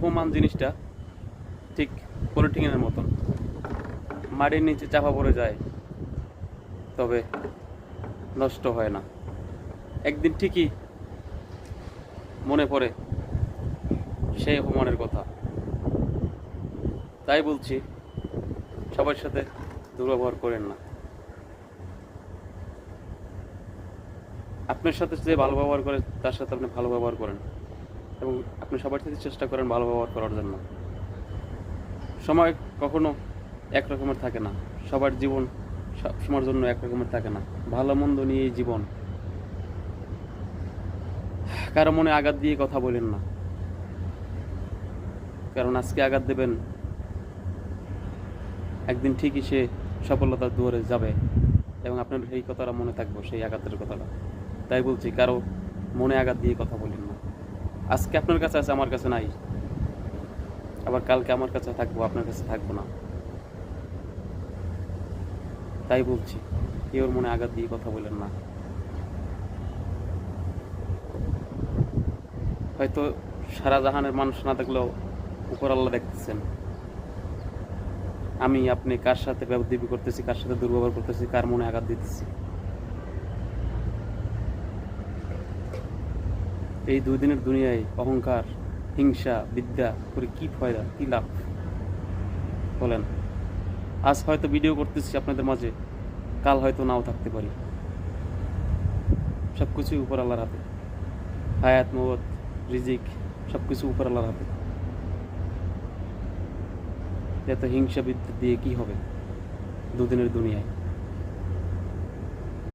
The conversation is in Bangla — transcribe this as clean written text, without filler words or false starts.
অপমান জিনিসটা ঠিক পলিথিনের মতন, মাটির নিচে চাপা পড়ে যায়, তবে নষ্ট হয় না। একদিন ঠিকই মনে পড়ে সেই অপমানের কথা। তাই বলছি, সবার সাথে দুর্ব্যবহার করেন না। আপনার সাথে যে ভালো ব্যবহার করে তার সাথে আপনি ভালো ব্যবহার করেন, এবং আপনি সবার সাথে চেষ্টা করেন ভালো ব্যবহার করার জন্য। সময় কখনো এক রকমের থাকে না, সবার জীবন সব সময়ের জন্য এক রকমের থাকে না। ভালো মন্দ নিয়েই জীবন। কারো মনে আঘাত দিয়ে কথা বলেন না, কারণ আজকে আঘাত দেবেন, একদিন ঠিকই সে সফলতার দুয়ারে যাবে, এবং আপনার এই কথাটা মনে থাকবে, সেই আঘাতের কথাটা। তাই বলছি, কারো মনে আঘাত দিয়ে কথা বলেন না। আজকে আপনার কাছে আছে, আমার কাছে নাই, আবার কালকে আমার কাছে থাকবো, আপনার কাছে থাকবো না। তাই বলছি, কেউ মনে আঘাত দিয়ে কথা বলেন না। হয়তো সারা জাহানের মানুষ না দেখলেও উপর আল্লাহ দেখতেছেন। আমি আপনি কার সাথে বেয়াদবি করতেছি, কার সাথে দুর্ব্যবহার করতেছি, কার মনে আঘাত দিতেছি। এই দুই দিনের দুনিয়ায় অহংকার, হিংসা, বিদ্যা করে কি ফায়দা, কি লাভ বলেন? আজ হয়তো ভিডিও করতেছি আপনাদের মাঝে, কাল হয়তো নাও থাকতে পারি। সব কিছুই উপর আল্লাহর হাতে। হায়াত, মওত, রিজিক সব কিছু উপর আল্লাহর হাতে। এত হিংসা বিদ্যা দিয়ে কি হবে দুদিনের দুনিয়ায়?